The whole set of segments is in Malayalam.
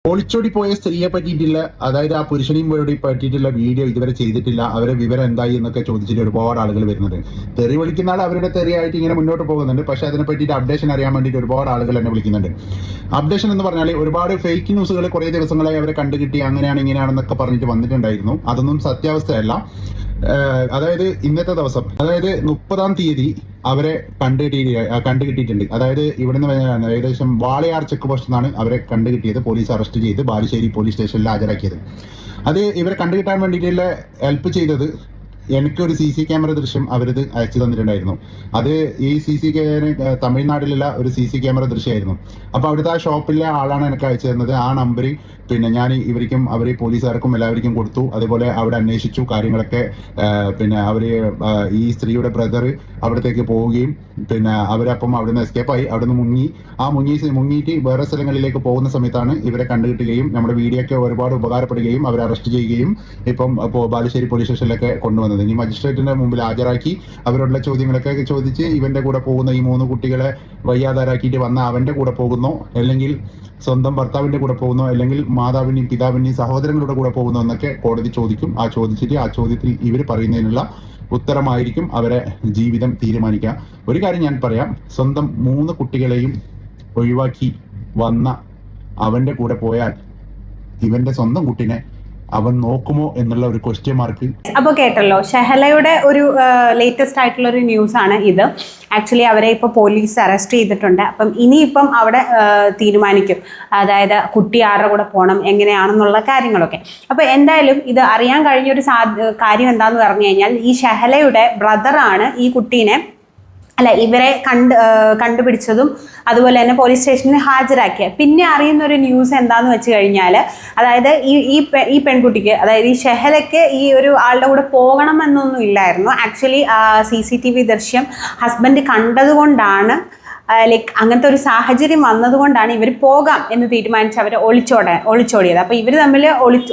ഒളിച്ചോടി പോയ സ്ത്രീയെ പറ്റിയിട്ടുള്ള, അതായത് ആ പുരുഷനെയും പറ്റിയിട്ടുള്ള വീഡിയോ ഇതുവരെ ചെയ്തിട്ടില്ല, അവരെ വിവരം എന്തായി എന്നൊക്കെ ചോദിച്ചിട്ട് ഒരുപാട് ആളുകൾ വരുന്നുണ്ട്. തെറി വിളിക്കുന്ന ആൾ അവരുടെ തെറിയായിട്ട് ഇങ്ങനെ മുന്നോട്ട് പോകുന്നുണ്ട്. പക്ഷെ അതിനെ പറ്റിയിട്ട് അപ്ഡേഷൻ അറിയാൻ വേണ്ടിയിട്ട് ഒരുപാട് ആളുകൾ എന്നെ വിളിക്കുന്നുണ്ട്. അപ്ഡേഷൻ എന്ന് പറഞ്ഞാൽ ഒരുപാട് ഫേക്ക് ന്യൂസുകൾ കുറേ ദിവസങ്ങളായി അവരെ കണ്ടുകിട്ടി, അങ്ങനെയാണ് ഇങ്ങനെയാണെന്നൊക്കെ പറഞ്ഞിട്ട് വന്നിട്ടുണ്ടായിരുന്നു. അതൊന്നും സത്യാവസ്ഥയല്ല. അതായത് ഇന്നത്തെ ദിവസം, അതായത് 30-ാം തീയതി അവരെ കണ്ടുകിട്ടിയിട്ടുണ്ട്. അതായത് ഇവിടുന്ന് ഏകദേശം വാളയാർ ചെക്ക് പോസ്റ്റ് നിന്നാണ് അവരെ കണ്ടുകിട്ടിയത്. പോലീസ് അറസ്റ്റ് ചെയ്ത് ബാലുശ്ശേരി പോലീസ് സ്റ്റേഷനിൽ ഹാജരാക്കിയത്. അത് ഇവരെ കണ്ടുകിട്ടാൻ വേണ്ടിയിട്ടുള്ള ഹെൽപ്പ് ചെയ്തത് എനിക്കൊരു CC ക്യാമറ ദൃശ്യം അവരിത് അയച്ചു തന്നിട്ടുണ്ടായിരുന്നു. അത് ഈ തമിഴ്നാട്ടിലുള്ള ഒരു CC ക്യാമറ ദൃശ്യമായിരുന്നു. അപ്പോൾ അവിടുത്തെ ആ ഷോപ്പിലെ ആളാണ് എനിക്ക് അയച്ചു തന്നത്. ആ നമ്പർ പിന്നെ ഞാൻ ഇവർക്കും അവർ പോലീസുകാർക്കും എല്ലാവർക്കും കൊടുത്തു. അതുപോലെ അവിടെ അന്വേഷിച്ചു കാര്യങ്ങളൊക്കെ. അവർ ഈ സ്ത്രീയുടെ ബ്രദർ അവിടത്തേക്ക് പോവുകയും പിന്നെ അവരപ്പം അവിടെ നിന്ന് എസ്കേപ്പായി, അവിടെ നിന്ന് മുങ്ങിയിട്ട് വേറെ സ്ഥലങ്ങളിലേക്ക് പോകുന്ന സമയത്താണ് ഇവരെ കണ്ടുകിട്ടുകയും നമ്മുടെ വീഡിയോ ഒക്കെ ഒരുപാട് ഉപകാരപ്പെടുകയും അവരെ അറസ്റ്റ് ചെയ്യുകയും ഇപ്പം ബാലുശ്ശേരി പോലീസ് സ്റ്റേഷനിലൊക്കെ കൊണ്ടുവന്നത്. ഇനി മജിസ്ട്രേറ്റിന്റെ മുമ്പിൽ ഹാജരാക്കി അവരോടുള്ള ചോദ്യങ്ങളൊക്കെ ചോദിച്ച് ഇവന്റെ കൂടെ പോകുന്ന ഈ 3 കുട്ടികളെ വയ്യാതാരാക്കിയിട്ട് വന്ന അവന്റെ കൂടെ പോകുന്നോ, അല്ലെങ്കിൽ സ്വന്തം ഭർത്താവിന്റെ കൂടെ പോകുന്നോ, അല്ലെങ്കിൽ മാതാവിന്റെയും പിതാവിന്റെയും സഹോദരങ്ങളുടെ കൂടെ പോകുന്നോ എന്നൊക്കെ കോടതി ചോദിക്കും. ആ ചോദ്യത്തിൽ ഇവർ പറയുന്നതിനുള്ള ഉത്തരമായിരിക്കും അവരെ ജീവിതം തീരുമാനിക്കുക. ഒരു കാര്യം ഞാൻ പറയാം, സ്വന്തം 3 കുട്ടികളെയും ഒഴിവാക്കി വന്ന അവന്റെ കൂടെ പോയാൽ ഇവന്റെ സ്വന്തം കുട്ടിനെ അവൻ നോക്കുമോ എന്നുള്ള ഒരു ക്വസ്റ്റ്യൻ മാർക്ക്. അപ്പോൾ കേട്ടല്ലോ, ഷഹലയുടെ ഒരു ലേറ്റസ്റ്റ് ആയിട്ടുള്ള ഒരു ന്യൂസ് ആണ് ഇത്. ആക്ച്വലി അവരെ ഇപ്പോൾ പോലീസ് അറസ്റ്റ് ചെയ്തിട്ടുണ്ട്. അപ്പം ഇനിയിപ്പം അവിടെ തീരുമാനിക്കും, അതായത് കുട്ടി ആരുടെ കൂടെ പോകണം, എങ്ങനെയാണെന്നുള്ള കാര്യങ്ങളൊക്കെ. അപ്പോൾ എന്തായാലും ഇത് അറിയാൻ കഴിഞ്ഞൊരു കാര്യം എന്താണെന്ന് പറഞ്ഞു കഴിഞ്ഞാൽ, ഈ ഷഹലയുടെ ബ്രദറാണ് ഈ കുട്ടീനെ ഇവരെ കണ്ടുപിടിച്ചതും അതുപോലെ തന്നെ പോലീസ് സ്റ്റേഷനിൽ ഹാജരാക്കിയ. പിന്നെ അറിയുന്ന ഒരു ന്യൂസ് എന്താന്ന് വെച്ച് കഴിഞ്ഞാൽ, അതായത് ഈ പെൺകുട്ടിക്ക്, അതായത് ഈ ഷഹലയ്ക്ക് ഈ ഒരു ആളുടെ കൂടെ പോകണമെന്നൊന്നും ഇല്ലായിരുന്നു. ആക്ച്വലി CCTV ദൃശ്യം ഹസ്ബൻഡ് കണ്ടതുകൊണ്ടാണ്, അങ്ങനത്തെ ഒരു സാഹചര്യം വന്നതുകൊണ്ടാണ് ഇവർ പോകാം എന്ന് തീരുമാനിച്ച് അവർ ഒളിച്ചോടിയത്. അപ്പോൾ ഇവർ തമ്മിൽ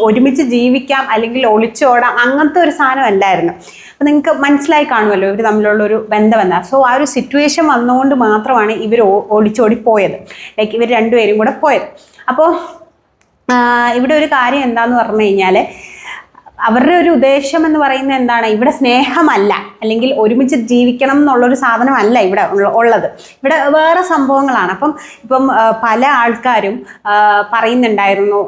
ഒരുമിച്ച് ജീവിക്കാം അല്ലെങ്കിൽ ഒളിച്ചോടാം അങ്ങനത്തെ ഒരു സാധനം അല്ലായിരുന്നു. അപ്പോൾ നിങ്ങൾക്ക് മനസ്സിലായി കാണുമല്ലോ ഇവർ തമ്മിലുള്ളൊരു ബന്ധം എന്താ. സോ ആ ഒരു സിറ്റുവേഷൻ വന്നുകൊണ്ട് മാത്രമാണ് ഇവർ ഒളിച്ചോടി പോയത്, ഇവർ രണ്ടുപേരും കൂടെ പോയത്. അപ്പോൾ ഇവിടെ ഒരു കാര്യം എന്താന്ന് പറഞ്ഞു കഴിഞ്ഞാൽ, അവരുടെ ഒരു ഉദ്ദേശം എന്ന് പറയുന്നത് എന്താണ്, ഇവിടെ സ്നേഹമല്ല അല്ലെങ്കിൽ ഒരുമിച്ച് ജീവിക്കണം എന്നുള്ളൊരു സാധനമല്ല ഇവിടെ ഉള്ളത്. ഇവിടെ വേറെ സംഭവങ്ങളാണ്. ഇപ്പം പല ആൾക്കാരും പറയുന്നുണ്ടായിരുന്നു,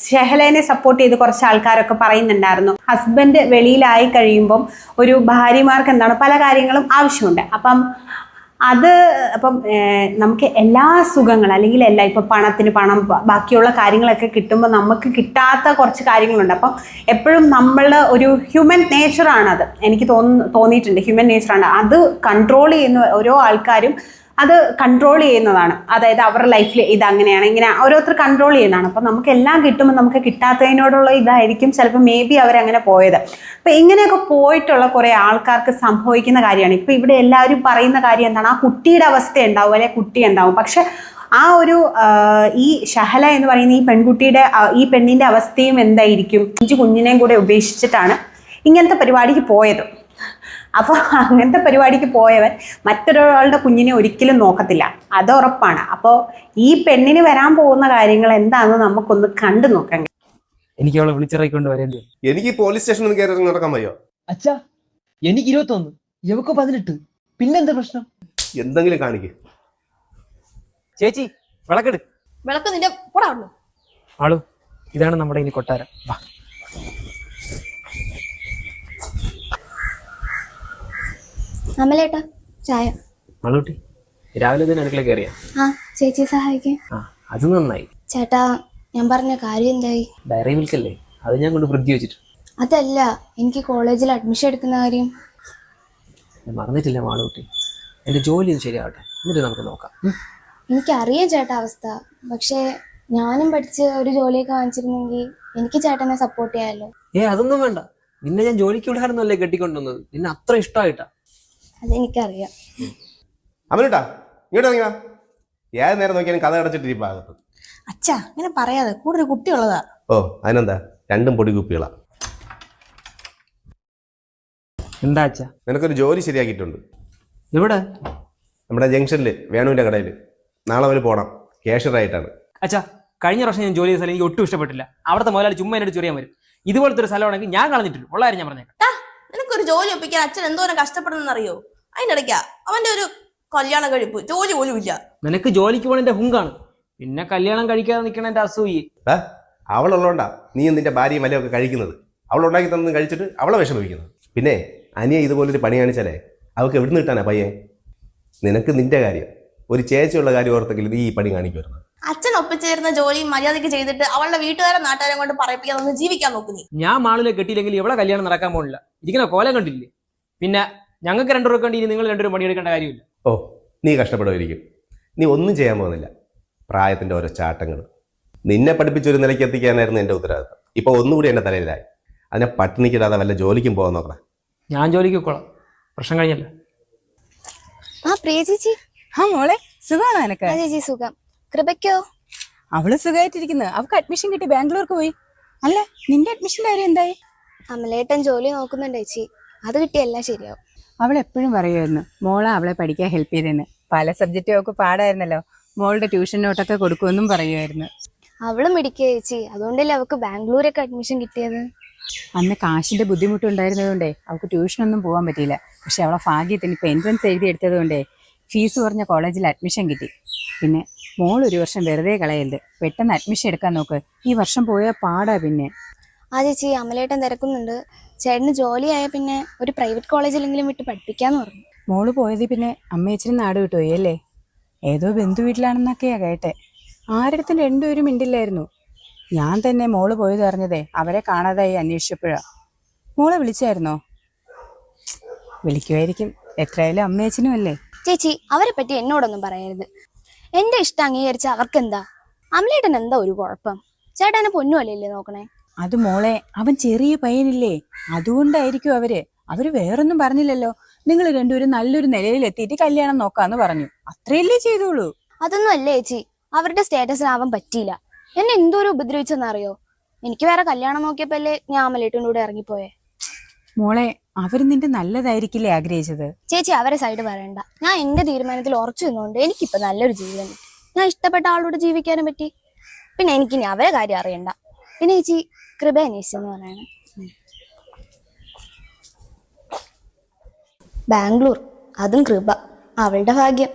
ഷഹലേനെ സപ്പോർട്ട് ചെയ്ത് കുറച്ച് ആൾക്കാരൊക്കെ പറയുന്നുണ്ടായിരുന്നു, ഹസ്ബൻഡ് വെളിയിലായി കഴിയുമ്പം ഒരു ഭാര്യമാർക്ക് എന്താണ് പല കാര്യങ്ങളും ആവശ്യമുണ്ട്. അപ്പം നമുക്ക് എല്ലാ സുഖങ്ങളും അല്ലെങ്കിൽ ഇപ്പം പണത്തിന് പണം, ബാക്കിയുള്ള കാര്യങ്ങളൊക്കെ കിട്ടുമ്പോൾ നമുക്ക് കിട്ടാത്ത കുറച്ച് കാര്യങ്ങളുണ്ട്. അപ്പം എപ്പോഴും നമ്മൾ ഒരു ഹ്യൂമൻ നേച്ചറാണത്, എനിക്ക് തോന്നിയിട്ടുണ്ട്. ഹ്യൂമൻ നേച്ചറാണ് അത് കൺട്രോൾ ചെയ്യുന്ന ഓരോ ആൾക്കാരും അത് കൺട്രോൾ ചെയ്യുന്നതാണ്. അതായത് അവരുടെ ലൈഫിൽ ഇതങ്ങനെയാണ് ഇങ്ങനെ ഓരോരുത്തർ കൺട്രോൾ ചെയ്യുന്നതാണ്. അപ്പം നമുക്ക് എല്ലാം കിട്ടുമ്പോൾ നമുക്ക് കിട്ടാത്തതിനോടുള്ള ഇതായിരിക്കും ചിലപ്പോൾ അവരങ്ങനെ പോയത്. അപ്പം ഇങ്ങനെയൊക്കെ പോയിട്ടുള്ള കുറേ ആൾക്കാർക്ക് സംഭവിക്കുന്ന കാര്യമാണ്. ഇപ്പം ഇവിടെ എല്ലാവരും പറയുന്ന കാര്യം എന്താണ്, ആ കുട്ടിയുടെ അവസ്ഥ ഉണ്ടാവും അല്ലെ കുട്ടി ഉണ്ടാവും. പക്ഷെ ആ ഒരു ഈ ഷഹല എന്ന് പറയുന്ന ഈ പെണ്ണിൻ്റെ അവസ്ഥയും എന്തായിരിക്കും, 5 കുഞ്ഞിനെയും കൂടെ ഉപേക്ഷിച്ചിട്ടാണ് ഇങ്ങനത്തെ പരിപാടിക്ക് പോയത്. അപ്പോൾ അങ്ങനത്തെ പരിപാടിക്ക് പോയവൻ മറ്റൊരാളുടെ കുഞ്ഞിനെ ഒരിക്കലും നോക്കത്തില്ല, അത് ഉറപ്പാണ്. അപ്പോൾ ഈ പെണ്ണിന് വരാൻ പോകുന്ന കാര്യങ്ങൾ എന്താണെന്ന് നമുക്കൊന്ന് കണ്ടു നോക്കാം. എനിക്ക് അവളെ വിളിച്ചിറക്കൊണ്ട് വരേണ്ടി. എനിക്ക് പോലീസ് സ്റ്റേഷനിൽ കയറി നടക്കാൻ വയ്യോ? അച്ഛാ, എനിക്ക് 21, ഇവക്ക് 18. പിന്നെന്താ പ്രശ്നം? എന്തെങ്കിലും കാണിക്ക്. ചേച്ചി വിളക്കെടു. വിളക്ക് നിന്റെ കൂടെ ഉള്ളു. ആളു, ഇതാണ് നമ്മുടെ ഇനി കൊട്ടാരം. വാ. അമലേട്ടാ ചായ. ആളൂട്ടി, രാവിലെ തന്നെ അടുക്കള കയറിയാ? ആ, ചേച്ചിയെ സഹായിക്കാൻ. അത് നന്നായി. ചേട്ടാ, ഞാൻ പറഞ്ഞ കാര്യം എന്തായി? ഡയറി മിൽക്ക് അല്ലേ, അത് ഞാൻ കൊണ്ട് ഫ്രിഡ്ജ് വെച്ചിട്ട്. അതല്ല, എനിക്ക് കോളേജിൽ അഡ്മിഷൻ എടുക്കുന്ന കാര്യം. ഞാൻ മറന്നിട്ടില്ല മാളൂട്ടി, എന്റെ ജോലിയും ശരിയാവട്ടെ, എന്നിട്ട് നമുക്ക് നോക്കാം. എനിക്കറിയാം ചേട്ടാ അവസ്ഥ, പക്ഷേ ഞാനും പഠിച്ച് ഒരു ജോലിയൊക്കെ വാങ്ങിച്ചിരുന്നെങ്കിൽ എനിക്ക് ചേട്ടനെ സപ്പോർട്ട് ചെയ്യാമല്ലോ. അതൊന്നും വേണ്ട, നിന്നെ ഞാൻ ജോലിക്ക് വിടാനൊന്നുമല്ലേ കെട്ടിക്കൊണ്ടുവന്നത്, നിന്നെ അത്ര ഇഷ്ടമായിട്ടാ. അതെനിക്കറിയാം. അമലേട്ടാ, ഇങ്ങോട്ട് ഇറങ്ങിയാ. ഏത് നേരം നോക്കിയാലും കഥ അടച്ചിട്ടിരിപ്പാ അകത്ത്. അച്ഛാ, ഇങ്ങനെ പറയാതെ, കൂടെ ഒരു കുട്ടിയുള്ളതാ. ഓ, അതിനെന്താ, രണ്ടും പൊടി കുപ്പികളാ. എന്താ അച്ഛാ? നിനക്കൊരു ജോലി ശരിയാക്കിയിട്ടുണ്ട്. എവിടെ? നമ്മുടെ ജംഗ്ഷനിൽ വേണുവിന്റെ കടയിൽ. നാളെ അവന് പോണം, ക്യാഷ്യറായിട്ടാണ്. അച്ഛാ, കഴിഞ്ഞ വർഷം ഞാൻ ജോലി ചെയ്ത സ്ഥലം എനിക്ക് ഒട്ടും ഇഷ്ടപ്പെട്ടില്ല. അവിടുത്തെ മുതലാളി ചുമ്മാ എന്നോട് ചൊറിയാൻ വരും. ഇതുപോലത്തെ ഒരു സ്ഥലമാണെങ്കിൽ ഞാൻ കളഞ്ഞിട്ടില്ല. ഉള്ള കാര്യം ഞാൻ പറഞ്ഞേക്കാം. നിനക്കൊരു ജോലി ഒപ്പിക്കാൻ അച്ഛൻ എന്തോരം കഷ്ടപ്പെടുന്നറിയോ? അതിന്റെ ഇടയ്ക്കാ അവന്റെ ഒരു കല്യാണം കഴിപ്പ്, ജോലി പോലും ഇല്ല. നിനക്ക് ജോലിക്ക് പോകണ എന്റെ ഹുങ്കാണ്, പിന്നെ കല്യാണം കഴിക്കാതെ നിൽക്കണ എന്റെ അസൂയി. അവളുള്ളതുകൊണ്ടാ നീ നിന്റെ ഭാര്യയും മലയൊക്കെ കഴിക്കുന്നത്. അവളുണ്ടാക്കി തന്നെ കഴിച്ചിട്ട് അവളെ വിഷമിക്കുന്നത്. പിന്നെ അനിയ ഇതുപോലൊരു പണി കാണിച്ചാലേ അവൾക്ക് എവിടുന്ന് കിട്ടാനാ പയ്യെ? നിനക്ക് നിന്റെ കാര്യം, ഒരു ചേച്ചിയുള്ള കാര്യം ഓർത്തെങ്കിലും നീ ഈ പണി കാണിക്കുമായിരുന്നു. അച്ഛൻ ഒപ്പിച്ചേരുന്ന ജോലി മര്യാദയ്ക്ക് ചെയ്തിട്ട് അവളുടെ വീട്ടുകാരെ നാട്ടുകാരെ കൊണ്ട് പറയിപ്പിക്കാതെ ജീവിക്കാൻ നോക്കു നീ. ഞാൻ മാളിലെ കെട്ടിയില്ലെങ്കിൽ ഇവിടെ കല്യാണം നടക്കാൻ പോണില്ല. ഇരിക്കുന്ന കോലം കണ്ടില്ലേ? പിന്നെ ഞങ്ങൾക്ക് രണ്ടുപേർക്ക് വേണ്ടി ഇനി നിങ്ങൾ രണ്ടുപേരും പണിയെടുക്കേണ്ട കാര്യമില്ല. ഓ, നീ കഷ്ടപ്പെടുമായിരിക്കും. നീ ഒന്നും ചെയ്യാൻ പോകുന്നില്ല. പ്രായത്തിന്റെ ഓരോ ചാട്ടങ്ങൾ. നിന്നെ പഠിപ്പിച്ചൊരു നിലയ്ക്ക് എത്തിക്കാനായിരുന്നു എൻ്റെ ഉത്തരവാദിത്തം. ഇപ്പൊ ഒന്നുകൂടി എൻ്റെ തലയിലായി. അതിനെ പട്ടിണിക്കിടാതെ വല്ല ജോലിക്കും പോകാൻ നോക്കണം. ഞാൻ ജോലിക്ക് പോയിക്കോളാം, പ്രശ്നം കഴിഞ്ഞല്ലേ. ആ പ്രിയ ചേച്ചി. ആ മോളെ, സുഖമാണോ എനക്ക്? ആ ചേച്ചി സുഖം. കൃപയ്ക്കോ? അവള് സുഖമായിട്ടിരിക്കുന്നു. അവൾക്ക് അഡ്മിഷൻ കിട്ടി ബാംഗ്ലൂർക്ക് പോയി. അല്ല, നിന്റെ അഡ്മിഷന്റെ കാര്യം എന്തായി? അമലേട്ടൻ ജോലി നോക്കുന്നുണ്ട് ചേച്ചി, അത് കിട്ടിയെല്ലാം ശരിയാവും. അവൾ എപ്പോഴും പറയുമായിരുന്നു മോളെ അവളെ പഠിക്കാൻ ഹെൽപ്പ് ചെയ്തെന്ന്. പല സബ്ജക്റ്റും അവൾക്ക് പാടായിരുന്നല്ലോ. മോളുടെ ട്യൂഷൻ നോട്ടൊക്കെ കൊടുക്കുമെന്നും പറയുമായിരുന്നു. അവളും മിടിക്കുക ചേച്ചി, അതുകൊണ്ടല്ലേ അവൾക്ക് ബാംഗ്ലൂരൊക്കെ അഡ്മിഷൻ കിട്ടിയത്. അന്ന് കാശിന്റെ ബുദ്ധിമുട്ടുണ്ടായിരുന്നതുകൊണ്ടേ അവൾക്ക് ട്യൂഷനൊന്നും പോകാൻ പറ്റിയില്ല. പക്ഷെ അവളെ ഭാഗ്യത്തിന് ഇപ്പൊ എൻട്രൻസ് എഴുതി എടുത്തതുകൊണ്ടേ ഫീസ് കുറഞ്ഞ കോളേജിൽ അഡ്മിഷൻ കിട്ടി. പിന്നെ മോൾ ഒരു വർഷം വെറുതെ കളയരുത്, പെട്ടെന്ന് അഡ്മിഷൻ എടുക്കാൻ നോക്ക്. ഈ വർഷം പോയാൽ പാടാ. പിന്നെ ആ ചേച്ചി, അമലേട്ടൻ തിരക്കുന്നുണ്ട്. ചേട്ടന് ജോലിയായ പിന്നെ ഒരു പ്രൈവറ്റ് കോളേജിലെങ്കിലും വിട്ട് പഠിപ്പിക്കാന്ന് പറഞ്ഞു. മോള് പോയത് പിന്നെ അമ്മയച്ചനും നാട് വിട്ടുപോയി അല്ലേ? ഏതോ ബന്ധു വീട്ടിലാണെന്നൊക്കെയാ കേട്ടെ. ആരിടത്തും രണ്ടുപേരും മിണ്ടില്ലായിരുന്നു. ഞാൻ തന്നെ മോള് പോയത് അറിഞ്ഞതേ അവരെ കാണാതായി അന്വേഷിച്ചപ്പോഴാ. മോളെ വിളിച്ചായിരുന്നോ? വിളിക്കുമായിരിക്കും, എത്രയായാലും അമ്മയച്ചനും അല്ലേ. ചേച്ചി, അവരെ പറ്റി എന്നോടൊന്നും പറയരുത്. എന്റെ ഇഷ്ടം അംഗീകരിച്ച അവർക്കെന്താ? അമലേട്ടൻ എന്താ ഒരു കുഴപ്പം? ചേട്ടനെ പൊന്നുമല്ലേ നോക്കണേ. അത് മോളെ, അവൻ ചെറിയ പയ്യനില്ലേ, അതുകൊണ്ടായിരിക്കും അവര് വേറൊന്നും പറഞ്ഞില്ലല്ലോ. നിങ്ങൾ രണ്ടുപേരും നല്ലൊരു നിലയിൽ എത്തിയിട്ട് കല്യാണം നോക്കാന്ന് പറഞ്ഞു, അത്രയല്ലേ ചെയ്തോളൂ. അതൊന്നും അല്ലേ ചേച്ചി, അവരുടെ സ്റ്റേറ്റസിനാവാൻ പറ്റിയില്ല. എന്നെ എന്തോരം ഉപദ്രവിച്ചെന്നറിയോ? എനിക്ക് വേറെ കല്യാണം നോക്കിയപ്പോഴല്ലേ ഞാൻ അമലേട്ടൻ്റെ കൂടെ ഇറങ്ങിപ്പോയേ. മോളെ, അവര് നിന്റെ നല്ലതായിരിക്കില്ലേ ആഗ്രഹിച്ചത്? ചേച്ചി, അവരെ സൈഡ് പറയണ്ട. ഞാൻ എന്റെ തീരുമാനത്തിൽ ഉറച്ചു നിന്നുകൊണ്ട് എനിക്കിപ്പോ നല്ലൊരു ജീവിതം കിട്ടി. ഞാൻ ഇഷ്ടപ്പെട്ട ആളോട് ജീവിക്കാനും പറ്റി. പിന്നെ എനിക്കിനി അവരെ കാര്യം അറിയണ്ട. പിന്നെ ചേച്ചി, കൃപ അന്വേഷിച്ചെന്ന് പറയണേ. ബാംഗ്ലൂർ, അതും കൃപ. അവളുടെ ഭാഗ്യം.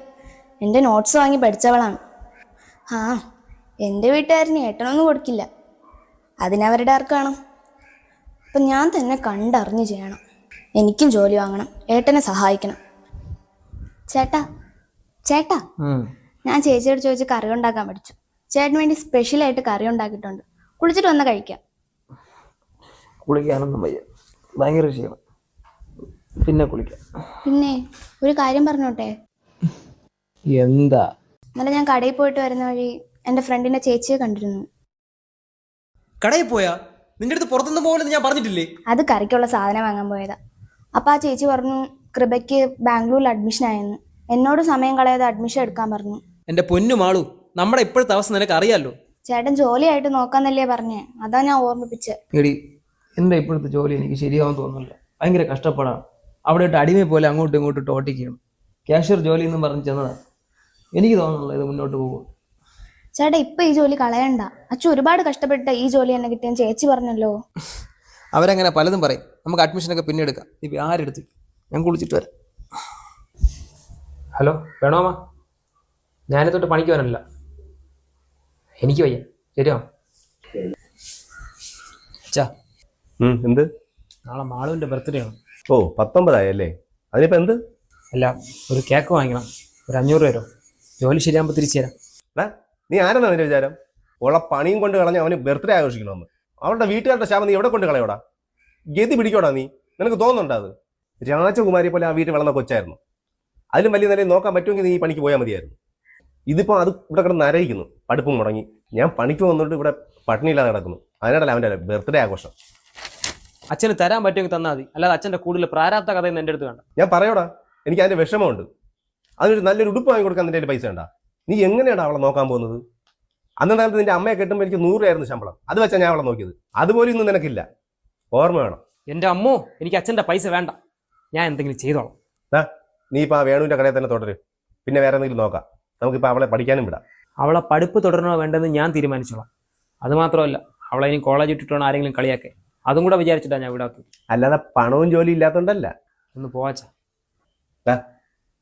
എൻ്റെ നോട്ട്സ് വാങ്ങി പഠിച്ചവളാണ്. ആ, എൻ്റെ വീട്ടുകാരന് ഏട്ടനൊന്നും കൊടുക്കില്ല, അതിനവരുടെ ആർക്കാണ്. അപ്പം ഞാൻ തന്നെ കണ്ടറിഞ്ഞ് ചെയ്യണം. എനിക്കും ജോലി വാങ്ങണം, ഏട്ടനെ സഹായിക്കണം. ചേട്ടാ ചേട്ടാ, ഞാൻ ചേച്ചിയോട് ചോദിച്ച് കറി ഉണ്ടാക്കാൻ പഠിച്ചു. ചേട്ടന് വേണ്ടി സ്പെഷ്യലായിട്ട് കറി ഉണ്ടാക്കിയിട്ടുണ്ട്. കുളിച്ചിട്ട് വന്ന് കഴിക്കാം. കുളിക്കാനൊന്നും വയ്യ, ഭയങ്കര ക്ഷീണം. പിന്നെ കുളിക്കാം. പിന്നെ ഒരു കാര്യം പറഞ്ഞോട്ടെ? എന്താ? ഇന്നലെ ഞാൻ കടയിൽ പോയിട്ട് വരുന്ന വഴി എൻ്റെ ഫ്രണ്ടിന്റെ ചേച്ചിയെ കണ്ടിരുന്നു. കടയിൽ പോയാ? നിന്റെ അടുത്ത് പുറത്തൊന്നും പോകലെന്ന് ഞാൻ പറഞ്ഞിട്ടില്ലേ? അത് കറിക്കുള്ള സാധനം വാങ്ങാൻ പോയതാ. അപ്പൊ ആ ചേച്ചി പറഞ്ഞു കൃപയ്ക്ക് ബാംഗ്ലൂരിൽ അഡ്മിഷൻ ആയെന്ന്. എന്നോട് സമയം കളയാതെ അഡ്മിഷൻ എടുക്കാൻ പറഞ്ഞു. എന്റെ പൊന്നു മാളു, നമ്മുടെ ഇപ്പോഴത്തെ അവസ്ഥ നിനക്ക് അറിയാലോ. ചേട്ടൻ ജോലിയായിട്ട് നോക്കാന്നല്ലേ പറഞ്ഞേ, അതാ ഞാൻ ഓർമ്മിപ്പിച്ചത്. എടി, എന്റെ ഇപ്പോഴത്തെ ജോലി എനിക്ക് ശരിയാവാൻ തോന്നുന്നില്ല. ഭയങ്കര കഷ്ടപ്പാടാണ്. അവിടെ ഇട്ട് അടിമയെ പോലെ അങ്ങോട്ടും ഇങ്ങോട്ടും ഓട്ടിക്കണം. ക്യാഷ്യർ ജോലി എന്നും പറഞ്ഞ് ചെന്നതാണ്. എനിക്ക് തോന്നുന്നില്ല ഇത് മുന്നോട്ട് പോകും. ചേട്ടാ, ഇപ്പൊ ഈ ജോലി കളയണ്ട. അച്ഛൻ ഒരുപാട് കഷ്ടപ്പെട്ട് ഈ ജോലി തന്നെ കിട്ടിയെന്ന് ചേച്ചി പറഞ്ഞല്ലോ. അവരങ്ങനെ പലതും പറയും. നമുക്ക് അഡ്മിഷനൊക്കെ പിന്നെ എടുക്കാം. ഇപ്പൊ ആരെടുത്ത്? ഞാൻ കുളിച്ചിട്ട് വരാം. ഹലോ, വേണോമാ? ഞാനെ തൊട്ട് പണിക്ക് വരാനല്ല, എനിക്ക് വയ്യ. ശരിയോ? എന്ത്? നാളെ മാളുവിന്റെ ബർത്ത്ഡേ ആണ്. ഓ, 19 അതിനിപ്പോ എന്ത്? അല്ല, ഒരു കേക്ക് വാങ്ങിക്കണം. ഒരു 500 രൂപ. ജോലി ശരിയാകുമ്പോൾ തിരിച്ചു തരാം. നീ ആരെന്നാ നിന്റെ വിചാരം? ഉള്ള പണിയും കൊണ്ട് കളഞ്ഞ് അവന് ബർത്ത്ഡേ ആഘോഷിക്കണമെന്ന്? അവളുടെ വീട്ടുകാരുടെ ശാപം നീ എവിടെ കൊണ്ട് കളയോടാ? ഗതി പിടിക്കോടാ നീ? നിനക്ക് തോന്നുന്നുണ്ടോ അത്? രാജകുമാരി പോലെ ആ വീട്ടിൽ വളർന്ന കൊച്ചായിരുന്നു. അതിലും വലിയ നിലയിൽ നോക്കാൻ പറ്റുമെങ്കിൽ നീ ഈ പണിക്ക് പോയാൽ മതിയായിരുന്നു. ഇതിപ്പോൾ അത് ഇവിടെ കിടന്ന് നരയിക്കുന്നു. പഠിപ്പും മുടങ്ങി. ഞാൻ പണിക്ക് വന്നിട്ട് ഇവിടെ പട്ടിണിയില്ലാതെ കിടക്കുന്നു. അതിനാണല്ലോ അവൻ്റെ ബർത്ത്ഡേ ആഘോഷം. അച്ഛന് തരാൻ പറ്റുമെങ്കിൽ തന്നാൽ മതി, അല്ലാതെ അച്ഛൻ്റെ കൂടുതൽ പ്രാരാബ്ധ കഥയെന്ന് എൻ്റെ അടുത്ത് വേണ്ട. ഞാൻ പറയോടാ, എനിക്ക് അതിൻ്റെ വിഷമമുണ്ട്. അതിനൊരു നല്ലൊരു ഉടുപ്പ് വാങ്ങി കൊടുക്കാൻ നിന്റെ പൈസ ഉണ്ടാ? നീ എങ്ങനെയാണ് അവളെ നോക്കാൻ പോകുന്നത്? അന്നത്തെ കാലത്ത് നിന്റെ അമ്മയെ കെട്ടുമ്പോൾ എനിക്ക് 100 രൂപയായിരുന്നു ശമ്പളം. അത് വെച്ചാൽ ഞാൻ അവളെ നോക്കിയത്. അതുപോലെ ഒന്നും നിനക്കില്ല. ഓർമ്മ വേണം. എൻ്റെ അമ്മോ, എനിക്ക് അച്ഛൻ്റെ പൈസ വേണ്ട. ഞാൻ എന്തെങ്കിലും ചെയ്തോളാം. നീ ഇപ്പോൾ ആ വേണുവിൻ്റെ കടയിൽ തന്നെ തുടരും. പിന്നെ വേറെ എന്തെങ്കിലും നോക്കാം. നമുക്കിപ്പോൾ അവളെ പഠിക്കാനും വിടാം. അവളെ പഠിപ്പ് തുടരണോ വേണ്ടെന്ന് ഞാൻ തീരുമാനിച്ചോളാം. അത് മാത്രമല്ല, അവളെ ഇനി കോളേജ് ഇട്ടിട്ടാണ് ആരെങ്കിലും കളിയാക്കെ, അതും കൂടെ വിചാരിച്ചിട്ടാണ് ഞാൻ വിടാത്തത്. അല്ലാതെ പണവും ജോലി ഇല്ലാത്തോണ്ടല്ല. ഒന്ന് പോവാച്ച.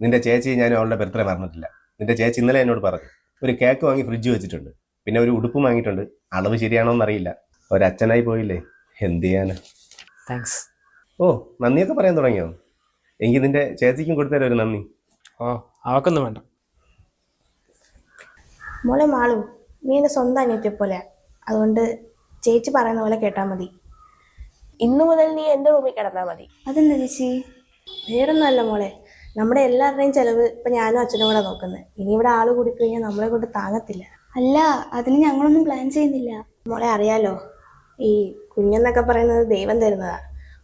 നിന്റെ ചേച്ചി ഞാനും അവളുടെ ബർത്ത്ഡേ മറന്നിട്ടില്ല. നിന്റെ ചേച്ചി ഇന്നലെ എന്നോട് പറഞ്ഞു, ഒരു കേക്ക് വാങ്ങി ഫ്രിഡ്ജ് വെച്ചിട്ടുണ്ട്, പിന്നെ ഒരു ഉടുപ്പും വാങ്ങിയിട്ടുണ്ട്. അളവ് ശരിയാണോ എന്നറിയില്ല. ഒരച്ഛനായി പോയില്ലേ, എന്ത് ചെയ്യാനാ. താങ്ക്സ്. ഓ, നന്ദിയൊക്കെ പറയാൻ തുടങ്ങിയോ? എങ്കിൽ നിന്റെ ചേച്ചിക്കും കൊടുത്തരാം ഒരു നന്ദി. ഓ, അവക്കൊന്നും വേണ്ട. മോളെ മാളു, നീ എൻ്റെ സ്വന്തം അനിയത്തെ പോലെ, അതുകൊണ്ട് ചേച്ചി പറയുന്ന പോലെ കേട്ടാൽ മതി. ഇന്നു മുതൽ നീ എൻ്റെ റൂമിൽ കിടന്നാൽ മതി. അതെന്താ ചേച്ചി? വേറൊന്നുമല്ല മോളെ, നമ്മുടെ എല്ലാവരുടെയും ചെലവ് ഇപ്പം ഞാനും അച്ഛനും കൂടെ നോക്കുന്നത്. ഇനി ഇവിടെ ആൾ കൂടിക്കഴിഞ്ഞാൽ നമ്മളെ കൊണ്ട് താങ്ങത്തില്ല. അല്ല, അതിന് ഞങ്ങളൊന്നും പ്ലാൻ ചെയ്യുന്നില്ല. മോളെ അറിയാലോ, ഈ കുഞ്ഞെന്നൊക്കെ പറയുന്നത് ദൈവം തരുന്നതാ.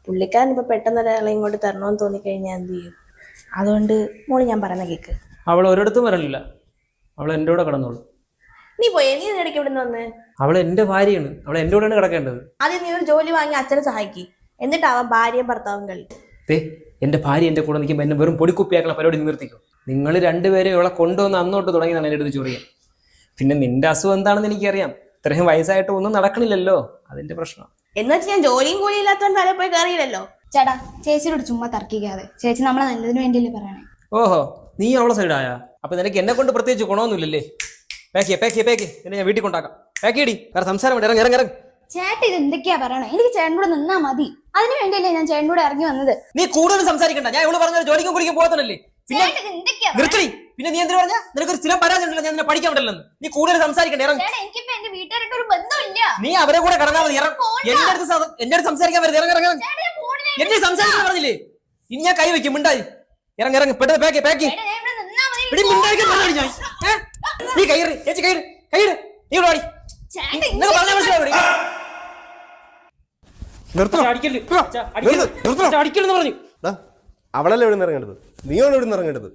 പുള്ളിക്കാരൻ ഇപ്പം പെട്ടെന്ന് ഒരാളെ ഇങ്ങോട്ട് തരണമെന്ന് തോന്നിക്കഴിഞ്ഞാൽ എന്ത് ചെയ്യും? അതുകൊണ്ട് മോള് ഞാൻ പറയുന്ന കേക്ക്. അവൾ ഒരിടത്തും വരണില്ല, അവൾ എൻ്റെ കൂടെ കിടന്നോളൂ. നീ പോയേ, നീ ഇടയ്ക്ക് ഇവിടെ നിന്ന് വന്ന്. അവൾ എൻ്റെ ഭാര്യയാണ്, അവൾ എൻ്റെ കൂടെയാണ് കിടക്കേണ്ടത്. ആദ്യം നീ ഒരു ജോലി വാങ്ങി അച്ഛനെ സഹായിക്കും, എന്നിട്ടാവാം ഭാര്യയും ഭർത്താവും കളി. എൻ്റെ ഭാര്യ എൻ്റെ കൂടെ നിൽക്കുമ്പോൾ എന്നെ വെറും പൊടിക്കുപ്പിയാക്കുള്ള പരിപാടി നിർത്തിക്കും. നിങ്ങൾ രണ്ടുപേരും ഇവളെ കൊണ്ടുവന്ന് അന്നോട്ട് തുടങ്ങിയതാണ് എൻ്റെ അടുത്ത് ചൊറിയാൻ. പിന്നെ നിന്റെ അസുഖം എന്താണെന്ന് എനിക്കറിയാം. ഇത്രയും വയസ്സായിട്ട് ഒന്നും നടക്കണില്ലല്ലോ, അതിന്റെ പ്രശ്നം. എന്ന് വെച്ച് ഞാൻ ജോലിയും കൂലി ഇല്ലാത്തവൻ തല പോയി കയറിയില്ലല്ലോ. ചേട്ടാ, ചേച്ചിയോട് ചുമ്മാ തർക്കിക്കാതെ. ചേച്ചി നമ്മളെ നല്ലതിന് വേണ്ടിയല്ലേ പറയണേ. ഓഹോ, നീ അവളെ സൈഡായ? അപ്പൊ നിനക്ക് എന്നെ കൊണ്ട് പ്രത്യേകിച്ച് ഗുണമൊന്നുമില്ലല്ലേ? പാക്ക് എന്നെ ഞാൻ വീട്ടിൽ കൊണ്ടാക്കാം. പാക്കേടി, വേറെ സംസാരം വേണ്ട. ഇറങ്ങി. ചേട്ടൻ ഇത് എന്തൊക്കെയാ പറയണേ? എനിക്ക് ചേട്ടൻ കൂടെ നിന്നാ മതി. അതിന് വേണ്ടിയല്ലേ ഞാൻ ചേട്ടൻ കൂടെ ഇറങ്ങി വന്നത്. നീ കൂടുതൽ സംസാരിക്കണ്ട. ഞാൻ ഇവിടെ പറഞ്ഞ ജോലിക്കും കുടിക്കും പോകത്തല്ലേ. പിന്നെ നിർത്തി. പിന്നെ നീ എന്തിനു പറഞ്ഞാ? നിനക്കൊരു സ്ഥിരം പരാതി ഉണ്ടല്ലോ, ഞാൻ പഠിക്കാൻ പറ്റില്ലെന്ന്. നീ കൂടുതൽ സംസാരിക്കണ്ട. ഇറങ്ങി. നീ അവരെ കൂടെ കടന്നാ മതി. എന്റെ അടുത്ത് സംസാരിക്കാൻ വരുന്നത്. ഇറങ്ങി. എന്നെ സംസാരിക്കാൻ പറഞ്ഞില്ലേ? ഇനി ഞാൻ കൈ വെക്കും. മിണ്ടായി. ഇറങ്ങി. പെട്ടെന്ന് പാക്ക്. നീ കയറി. ചേച്ചി കയറി. നീ ഇവിടെ വാടി. നിങ്ങൾ പറഞ്ഞാൽ മനസ്സിലാവും. അടിക്കലെന്ന് പറഞ്ഞു. അവളല്ലേ ഇവിടെ നിന്ന് ഇറങ്ങേണ്ടത്, നീയാണ് ഇവിടെ നിന്ന് ഇറങ്ങേണ്ടത്.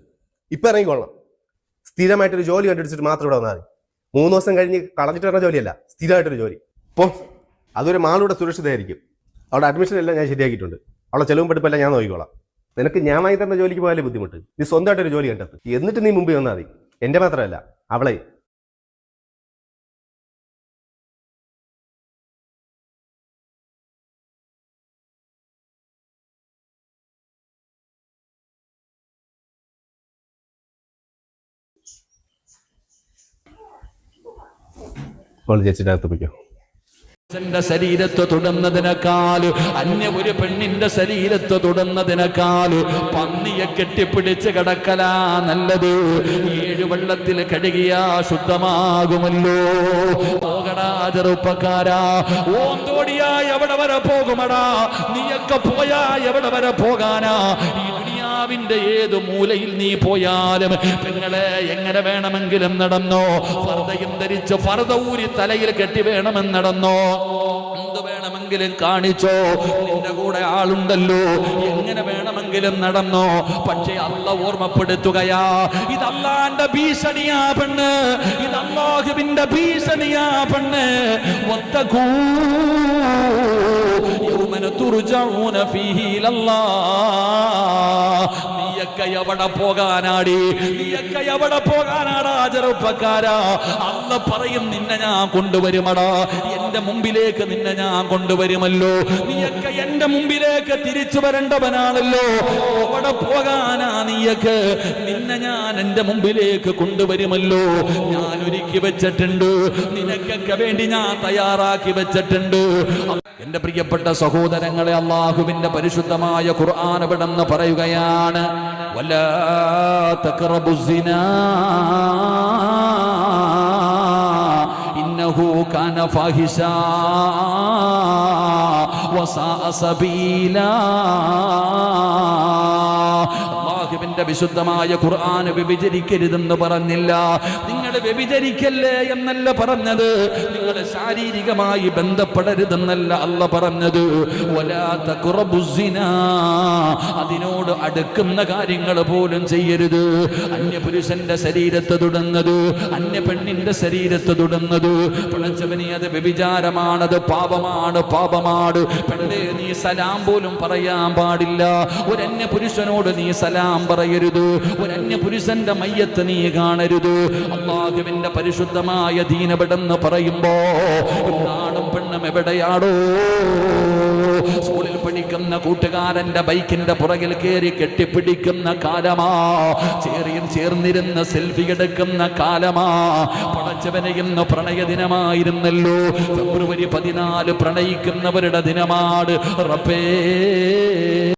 ഇപ്പൊ ഇറങ്ങിക്കൊള്ളണം. സ്ഥിരമായിട്ടൊരു ജോലി കണ്ടുപിടിച്ചിട്ട് മാത്രം ഇവിടെ വന്നാൽ മതി. 3 ദിവസം കഴിഞ്ഞ് കളഞ്ഞിട്ട് വരുന്ന ജോലിയല്ല, സ്ഥിരമായിട്ടൊരു ജോലി. അപ്പോൾ അതൊരു മാളുടെ സുരക്ഷിതയായിരിക്കും. അവളുടെ അഡ്മിഷൻ എല്ലാം ഞാൻ ശരിയാക്കിയിട്ടുണ്ട്. അവളെ ചെലവും പഠിപ്പെല്ലാം ഞാൻ നോക്കിക്കോളാം. നിനക്ക് ഞാൻ വാങ്ങി തന്ന ജോലിക്ക് പോയാലേ ബുദ്ധിമുട്ട്. നീ സ്വന്തമായിട്ടൊരു ജോലി കണ്ടെത്ത്, എന്നിട്ട് നീ മുമ്പിൽ വന്നാൽ മതി. എന്റെ മാത്രമല്ല, അവളെ. ചേച്ചിയുടെ അകത്ത് പോയിക്കോ. ശരീരത്ത് തൊടുന്നതിനേക്കാൾ, അന്യ ഒരു പെണ്ണിന്റെ ശരീരത്ത് തൊടുന്നതിനേക്കാൾ പന്നിയെ കെട്ടിപ്പിടിച്ച് കിടക്കലാ നല്ലത്. 7 വെള്ളത്തിൽ കഴുകിയാ ശുദ്ധമാകുമല്ലോ. പോകടാ ചെറുപ്പക്കാരാ, ഓന്തോടിയാ എവിടെ വരെ പോകുമടാ? നീയൊക്കെ പോയാ എവിടെ വരെ പോകാനാ? ഈ ദുനിയാവിന്റെ ഏത് മൂലയിൽ നീ പോയാലും പെങ്ങളെ എങ്ങനെ വേണമെങ്കിലും നടന്നോ. ഫർദയും ധരിച്ച് ഫർദ ഊരി തലയിൽ കെട്ടി വേണമെന്ന് നടന്നോ. എന്ത് വേണമെങ്കിലും കാണിച്ചോ, നിന്റെ കൂടെ ആളുണ്ടല്ലോ. എങ്ങനെ വേണമെങ്കിലും നടന്നോ. പക്ഷേ അല്ല ഓർമ്മപ്പെടുത്തുകയാ, ഇത് അല്ലാന്റെ ഭീഷണിയാ പെണ്ണ്, ഇത് അല്ലാഹുവിന്റെ ഭീഷണിയാ പെണ്ണ്. വത്തഖൂ യൗമന തുർജഊന ഫീഹി ഇലല്ലാഹ്. നീയൊക്കെ എവിടെ പോകാനാടി? നീയൊക്കെ എവിടെ പോകാനാടാ ചെറുപ്പക്കാരാ? അല്ല പറയും, നിന്നെ ഞാൻ കൊണ്ടുവരുമടാ. എന്റെ മുമ്പിലേക്ക് നിന്നെ ഞാൻ കൊണ്ടുവരുമല്ലോ. നീയൊക്കെ എന്റെ മുമ്പിലേക്ക് തിരിച്ചു വരേണ്ടവനാണല്ലോ. എവിടെ പോകാനാ നീയൊക്കെ? നിന്നെ ഞാൻ എന്റെ മുമ്പിലേക്ക് കൊണ്ടുവരുമല്ലോ. ഞാൻ ഒരുക്കി വെച്ചിട്ടുണ്ട്, നിനക്കൊക്കെ വേണ്ടി ഞാൻ തയ്യാറാക്കി വെച്ചിട്ടുണ്ട്. എന്റെ പ്രിയപ്പെട്ട സഹോദരങ്ങളെ, അല്ലാഹുവിന്റെ പരിശുദ്ധമായ ഖുർആൻ ഇവിടെന്ന് പറയുകയാണ്, വലാ തഖറബുസ്സിനാ ഇന്നഹു കാന ഫാഹിശാ വസാഅ സബീലാ. അല്ലാഹുവിന്റെ വിശുദ്ധമായ ഖുർആൻ വ്യഭിചരിക്കരുതെന്ന് പറഞ്ഞില്ല. നിങ്ങൾ വ്യഭിചരിക്കല്ലേ എന്നല്ല പറഞ്ഞത്. നിങ്ങൾ ശാരീരികമായി ബന്ധപ്പെടരുതെന്നല്ല അല്ല പറഞ്ഞത്. വലാ തഖറബുസ്സിനാ, അതിനോട് അടുക്കുന്ന കാര്യങ്ങൾ പോലും ചെയ്യരുത്. അന്യപുരുഷന്റെ ശരീരത്തെ തൊടുന്നത്, അന്യ പെണ്ണിന്റെ ശരീരത്തെ തൊടുന്നത് പിഴച്ചവനെ അത് വ്യഭിചാരമാണത്, പാപമാണ്. പെണ്ണേ, നീ സലാം പോലും പറയാൻ പാടില്ല. ഒരു അന്യ പുരുഷനോട് നീ സലാം പറയരുത്. ഒരു അന്യ പുരുഷന്റെ മയ്യത്ത് നീ കാണരുത്. അല്ലാഹു അല്ലാഹുവിന്റെ പരിശുദ്ധമായ ദീനബിടെന്ന് പറയുമ്പോ ആണും പെണ്ണും എവിടെയാടോ? സ്കൂളിൽ പഠിക്കുന്ന കൂട്ടുകാരന്റെ ബൈക്കിന്റെ പുറകിൽ കയറി കെട്ടിപ്പിടിക്കുന്ന കാലമാ, ചേർന്നിരുന്ന് സെൽഫി എടുക്കുന്ന കാലമാ. പടച്ചവനെ ഇന്ന് പ്രണയ ദിനമായിരുന്നല്ലോ. ഫെബ്രുവരി 14 പ്രണയിക്കുന്നവരുടെ ദിനമാണ് റബ്ബേ.